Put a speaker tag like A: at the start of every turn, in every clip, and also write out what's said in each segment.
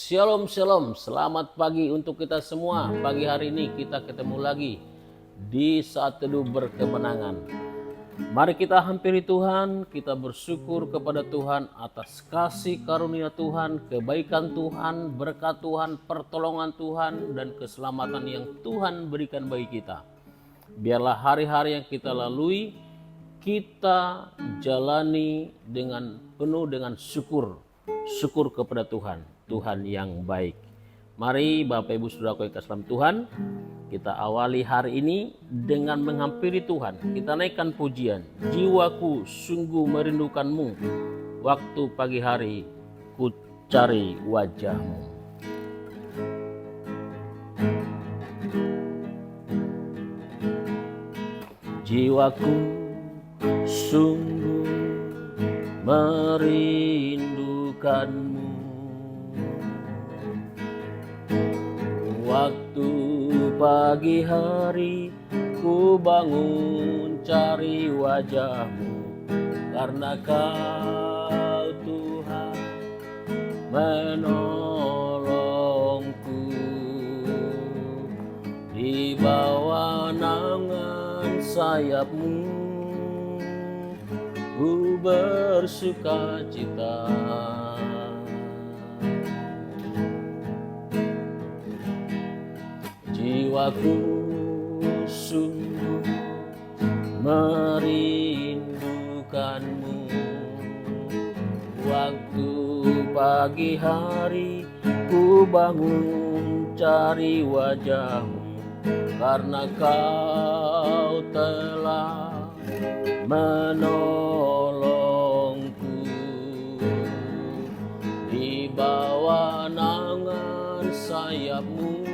A: Shalom, shalom. Selamat pagi untuk kita semua. Pagi hari ini kita ketemu lagi di saat teduh berkemenangan. Mari kita hampiri Tuhan, kita bersyukur kepada Tuhan atas kasih karunia Tuhan, kebaikan Tuhan, berkat Tuhan, pertolongan Tuhan, dan keselamatan yang Tuhan berikan bagi kita. Biarlah hari-hari yang kita lalui, kita jalani dengan penuh dengan syukur kepada Tuhan, Tuhan yang baik. Mari Bapak Ibu Saudaraku yang kasih dalam Tuhan, kita awali hari ini dengan menghampiri Tuhan. Kita naikkan pujian, jiwaku sungguh merindukanmu, waktu pagi hari ku cari wajahmu. Jiwaku sungguh merindukanmu, waktu pagi hari ku bangun cari wajahmu, karena Kau Tuhan menolongku. Di bawah naungan sayapmu ku bersuka cita. Jiwaku sungguh merindukanmu, waktu pagi hari ku bangun cari wajahmu, karena Kau telah menolongku. Di bawah naungan sayapmu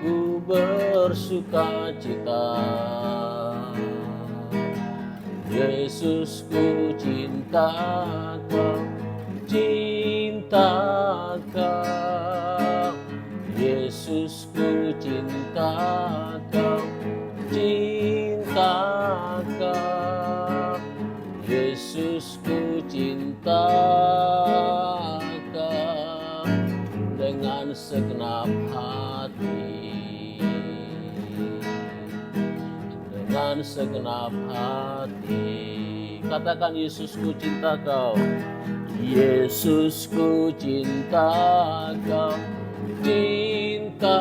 A: ku bersuka cita. Yesus, ku cinta Kau, cinta Kau. Yesus, ku cinta Kau, cinta Kau. Yesus, ku cinta Kau dengan segenap hati, dengan segenap hati. Katakan, Yesus, ku cinta Kau. Yesus, ku cinta Kau, cinta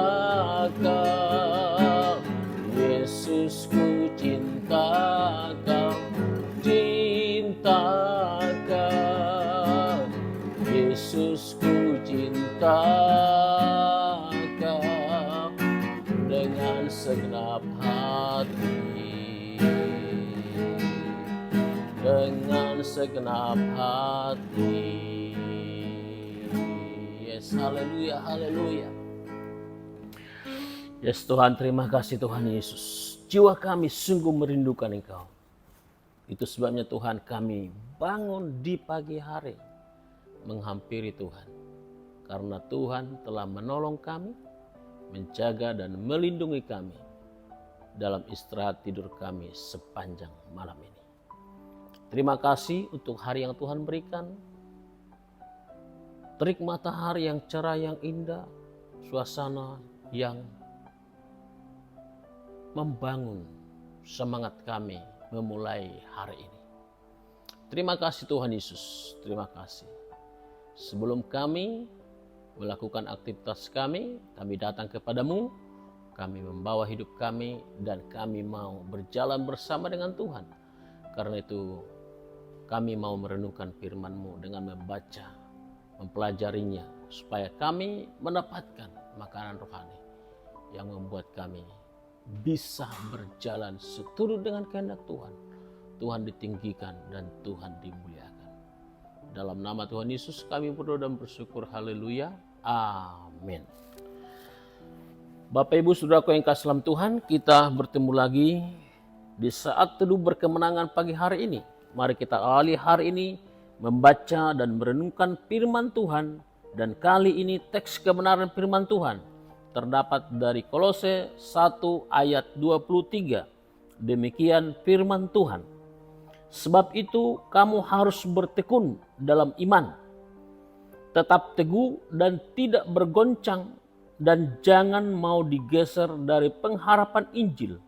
A: Kau. Yesus, ku cinta Kau, cinta Kau. Yesus, ku cinta Kau dengan segenap hati, dengan segenap hati. Yes, haleluya, haleluya. Yes Tuhan, terima kasih Tuhan Yesus. Jiwa kami sungguh merindukan Engkau. Itu sebabnya Tuhan, kami bangun di pagi hari menghampiri Tuhan. Karena Tuhan telah menolong kami, menjaga dan melindungi kami dalam istirahat tidur kami sepanjang malam ini. Terima kasih untuk hari yang Tuhan berikan. Terik matahari yang cerah, yang indah, suasana yang membangun semangat kami memulai hari ini. Terima kasih Tuhan Yesus, terima kasih. Sebelum kami melakukan aktivitas kami datang kepadamu, kami membawa hidup kami, dan kami mau berjalan bersama dengan Tuhan. Karena itu kami mau merenungkan firman-Mu dengan membaca, mempelajarinya, supaya kami mendapatkan makanan rohani yang membuat kami bisa berjalan seturut dengan kehendak Tuhan. Tuhan ditinggikan dan Tuhan dimuliakan. Dalam nama Tuhan Yesus kami berdoa dan bersyukur. Haleluya. Amin. Bapak Ibu Saudaraku yang kasih dalam Tuhan, kita bertemu lagi di saat teduh berkemenangan pagi hari ini. Mari kita awali hari ini membaca dan merenungkan firman Tuhan. Dan kali ini teks kebenaran firman Tuhan terdapat dari Kolose 1 ayat 23. Demikian firman Tuhan. Sebab itu kamu harus bertekun dalam iman, tetap teguh dan tidak bergoncang, dan jangan mau digeser dari pengharapan Injil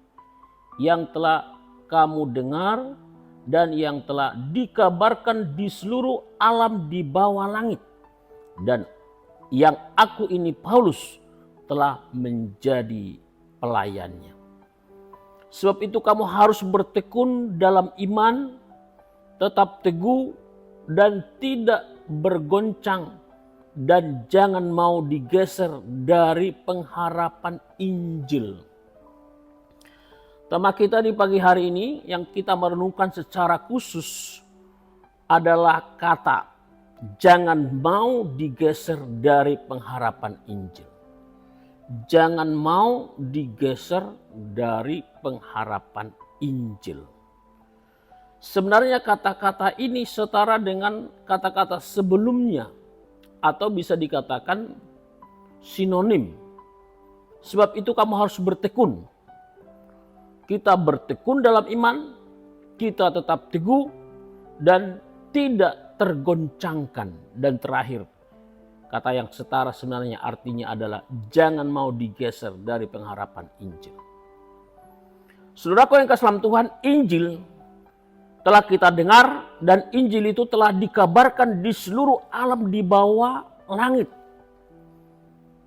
A: yang telah kamu dengar dan yang telah dikabarkan di seluruh alam di bawah langit, dan yang aku ini Paulus telah menjadi pelayannya. Sebab itu kamu harus bertekun dalam iman, tetap teguh dan tidak bergoncang, dan jangan mau digeser dari pengharapan Injil. Tema kita di pagi hari ini yang kita merenungkan secara khusus adalah kata jangan mau digeser dari pengharapan Injil. Jangan mau digeser dari pengharapan Injil. Sebenarnya kata-kata ini setara dengan kata-kata sebelumnya, atau bisa dikatakan sinonim. Sebab itu kamu harus bertekun. Kita bertekun dalam iman, kita tetap teguh dan tidak tergoncangkan. Dan terakhir, kata yang setara sebenarnya artinya adalah jangan mau digeser dari pengharapan Injil. Saudaraku yang kasih dalam Tuhan, Injil telah kita dengar dan Injil itu telah dikabarkan di seluruh alam di bawah langit.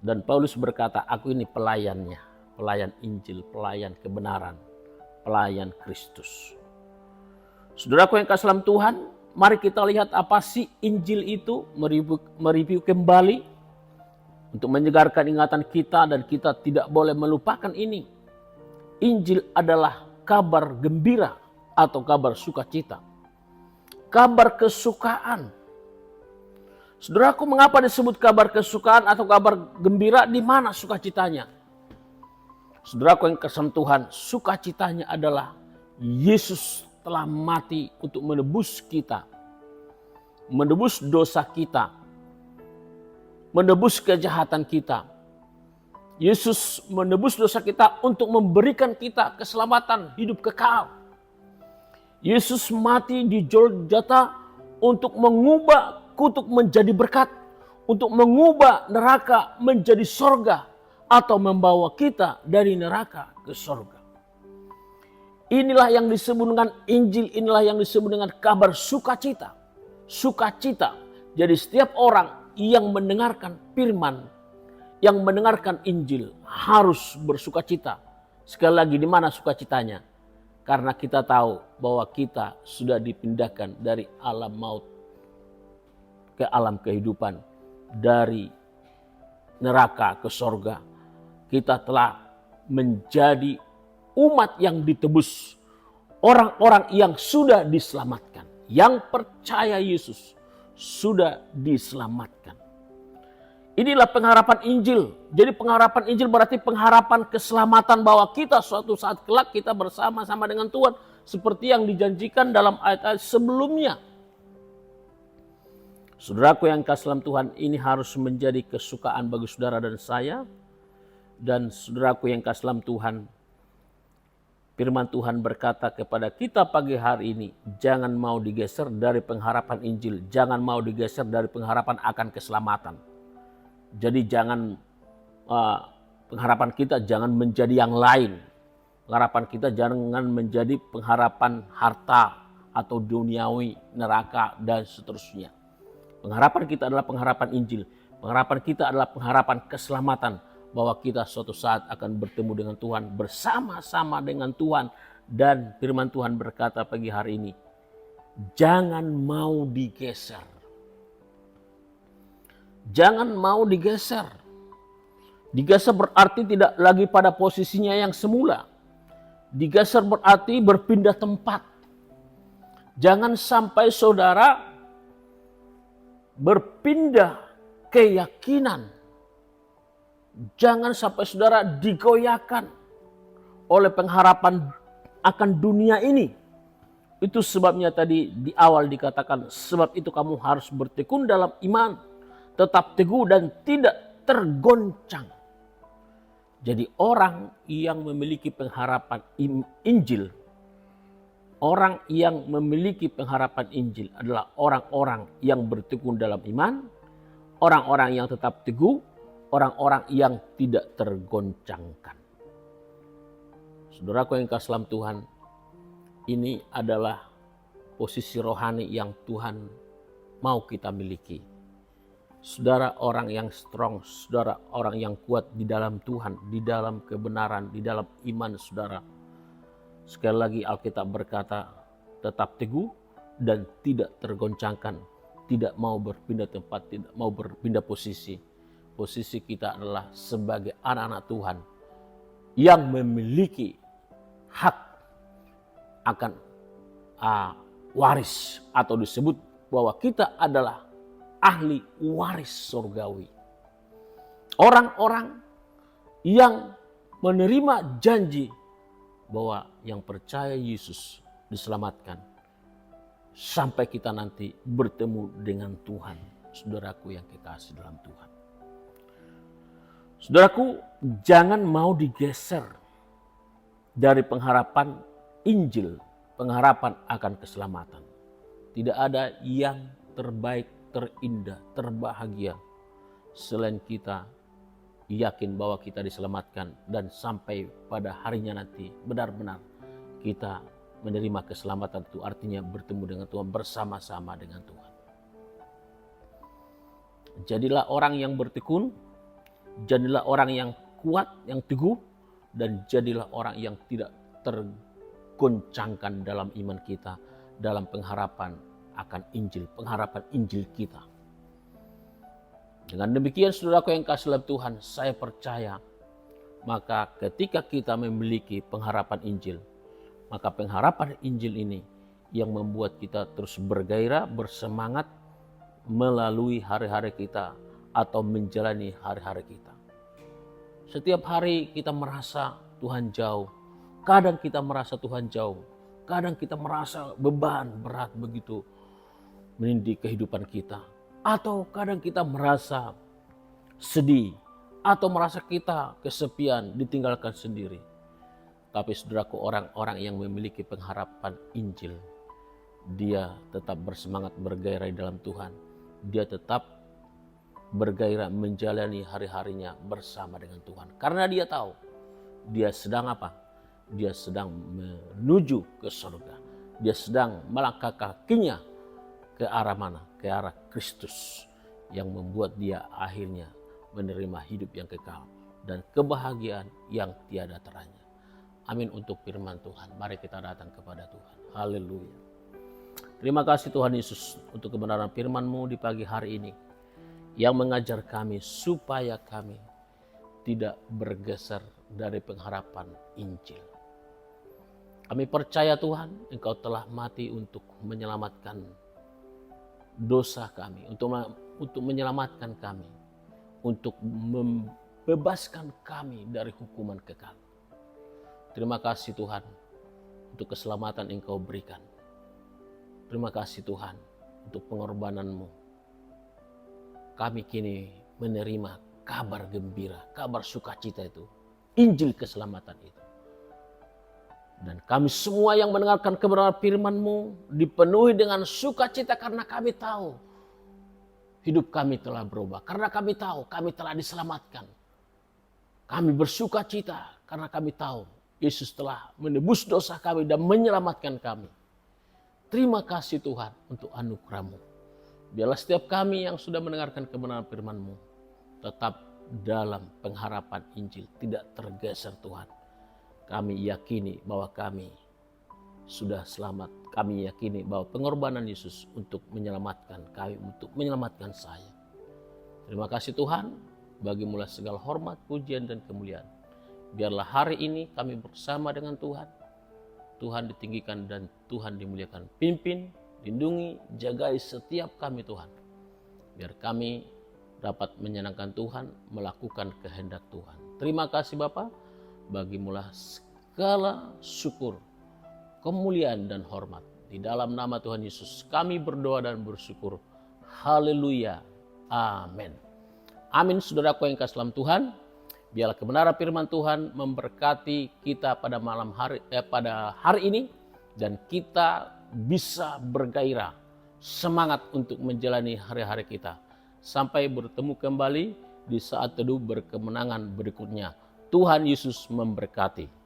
A: Dan Paulus berkata, aku ini pelayannya, pelayan Injil, pelayan kebenaran, pelayan Kristus. Saudaraku yang kasih dalam Tuhan, mari kita lihat apa sih Injil itu, mereview kembali untuk menyegarkan ingatan kita dan kita tidak boleh melupakan ini. Injil adalah kabar gembira atau kabar sukacita. Kabar kesukaan. Saudaraku, mengapa disebut kabar kesukaan atau kabar gembira? Di mana sukacitanya? Saudaraku yang kasih Tuhan, sukacitanya adalah Yesus telah mati untuk menebus kita. Menebus dosa kita. Menebus kejahatan kita. Yesus menebus dosa kita untuk memberikan kita keselamatan hidup kekal. Yesus mati di Golgota untuk mengubah kutuk menjadi berkat, untuk mengubah neraka menjadi sorga, atau membawa kita dari neraka ke sorga. Inilah yang disebut dengan Injil, inilah yang disebut dengan kabar sukacita. Sukacita. Jadi setiap orang yang mendengarkan firman, yang mendengarkan Injil harus bersukacita. Sekali lagi, di mana sukacitanya? Karena kita tahu bahwa kita sudah dipindahkan dari alam maut ke alam kehidupan, dari neraka ke sorga. Kita telah menjadi umat yang ditebus, orang-orang yang sudah diselamatkan, yang percaya Yesus sudah diselamatkan. Inilah pengharapan Injil. Jadi pengharapan Injil berarti pengharapan keselamatan, bahwa kita suatu saat kelak kita bersama-sama dengan Tuhan. Seperti yang dijanjikan dalam ayat-ayat sebelumnya. Saudaraku yang kasih dalam Tuhan, ini harus menjadi kesukaan bagi saudara dan saya. Dan saudaraku yang kasih dalam Tuhan, firman Tuhan berkata kepada kita pagi hari ini, jangan mau digeser dari pengharapan Injil. Jangan mau digeser dari pengharapan akan keselamatan. Jadi jangan, pengharapan kita jangan menjadi yang lain. Pengharapan kita jangan menjadi pengharapan harta atau duniawi, neraka dan seterusnya. Pengharapan kita adalah pengharapan Injil. Pengharapan kita adalah pengharapan keselamatan, bahwa kita suatu saat akan bertemu dengan Tuhan, bersama-sama dengan Tuhan. Dan firman Tuhan berkata pagi hari ini, jangan mau digeser. Jangan mau digeser. Digeser berarti tidak lagi pada posisinya yang semula. Digeser berarti berpindah tempat. Jangan sampai saudara berpindah keyakinan. Jangan sampai saudara digoyahkan oleh pengharapan akan dunia ini. Itu sebabnya tadi di awal dikatakan, sebab itu kamu harus bertekun dalam iman, tetap teguh dan tidak tergoncang. Jadi orang yang memiliki pengharapan Injil, orang yang memiliki pengharapan Injil adalah orang-orang yang bertekun dalam iman, orang-orang yang tetap teguh, orang-orang yang tidak tergoncangkan. Saudaraku yang kasih dalam Tuhan, ini adalah posisi rohani yang Tuhan mau kita miliki. Saudara orang yang strong, saudara orang yang kuat di dalam Tuhan, di dalam kebenaran, di dalam iman saudara. Sekali lagi Alkitab berkata, tetap teguh dan tidak tergoncangkan, tidak mau berpindah tempat, tidak mau berpindah posisi. Posisi kita adalah sebagai anak-anak Tuhan yang memiliki hak akan waris, atau disebut bahwa kita adalah ahli waris surgawi. Orang-orang yang menerima janji bahwa yang percaya Yesus diselamatkan sampai kita nanti bertemu dengan Tuhan. Saudaraku yang kekasih dalam Tuhan. Saudaraku, jangan mau digeser dari pengharapan Injil, pengharapan akan keselamatan. Tidak ada yang terbaik, terindah, terbahagia selain kita yakin bahwa kita diselamatkan dan sampai pada harinya nanti benar-benar kita menerima keselamatan, itu artinya bertemu dengan Tuhan, bersama-sama dengan Tuhan. Jadilah orang yang bertekun, jadilah orang yang kuat, yang teguh, dan jadilah orang yang tidak tergoncangkan dalam iman kita, dalam pengharapan akan Injil, pengharapan Injil kita. Dengan demikian saudaraku yang kasih dalam Tuhan, saya percaya maka ketika kita memiliki pengharapan Injil, maka pengharapan Injil ini yang membuat kita terus bergairah, bersemangat melalui hari-hari kita atau menjalani hari-hari kita. Setiap hari kita merasa Tuhan jauh, kadang kita merasa Tuhan jauh, kadang kita merasa beban berat begitu menindih kehidupan kita. Atau kadang kita merasa sedih, atau merasa kita kesepian, ditinggalkan sendiri. Tapi saudaraku, orang-orang yang memiliki pengharapan Injil, dia tetap bersemangat bergairah dalam Tuhan. Dia tetap bergairah menjalani hari-harinya bersama dengan Tuhan. Karena dia tahu, dia sedang apa? Dia sedang menuju ke surga. Dia sedang melangkah kakinya ke arah mana? Ke arah Kristus yang membuat dia akhirnya menerima hidup yang kekal dan kebahagiaan yang tiada teranya. Amin untuk firman Tuhan. Mari kita datang kepada Tuhan. Haleluya. Terima kasih Tuhan Yesus untuk kebenaran firman-Mu di pagi hari ini yang mengajar kami supaya kami tidak bergeser dari pengharapan Injil. Kami percaya Tuhan, Engkau telah mati untuk menyelamatkan dosa kami, untuk menyelamatkan kami, untuk membebaskan kami dari hukuman kekal. Terima kasih Tuhan untuk keselamatan Engkau berikan. Terima kasih Tuhan untuk pengorbanan-Mu. Kami kini menerima kabar gembira, kabar sukacita itu, Injil keselamatan itu. Dan kami semua yang mendengarkan kebenaran firman-Mu dipenuhi dengan sukacita karena kami tahu hidup kami telah berubah. Karena kami tahu kami telah diselamatkan. Kami bersukacita karena kami tahu Yesus telah menebus dosa kami dan menyelamatkan kami. Terima kasih Tuhan untuk anugerah-Mu. Biarlah setiap kami yang sudah mendengarkan kebenaran firman-Mu tetap dalam pengharapan Injil, tidak tergeser Tuhan. Kami yakini bahwa kami sudah selamat. Kami yakini bahwa pengorbanan Yesus untuk menyelamatkan kami, untuk menyelamatkan saya. Terima kasih Tuhan, bagi-Mu segala hormat, pujian, dan kemuliaan. Biarlah hari ini kami bersama dengan Tuhan. Tuhan ditinggikan dan Tuhan dimuliakan. Pimpin, lindungi, jagai setiap kami Tuhan. Biar kami dapat menyenangkan Tuhan, melakukan kehendak Tuhan. Terima kasih Bapa. Bagi-Mu segala syukur, kemuliaan dan hormat. Di dalam nama Tuhan Yesus kami berdoa dan bersyukur. Haleluya. Amin. Amin saudaraku yang kasih dalam Tuhan. Biarlah kebenaran firman Tuhan memberkati kita pada pada hari ini. Dan kita bisa bergairah, semangat untuk menjalani hari-hari kita Sampai bertemu kembali di saat teduh berkemenangan berikutnya. Tuhan Yesus memberkati.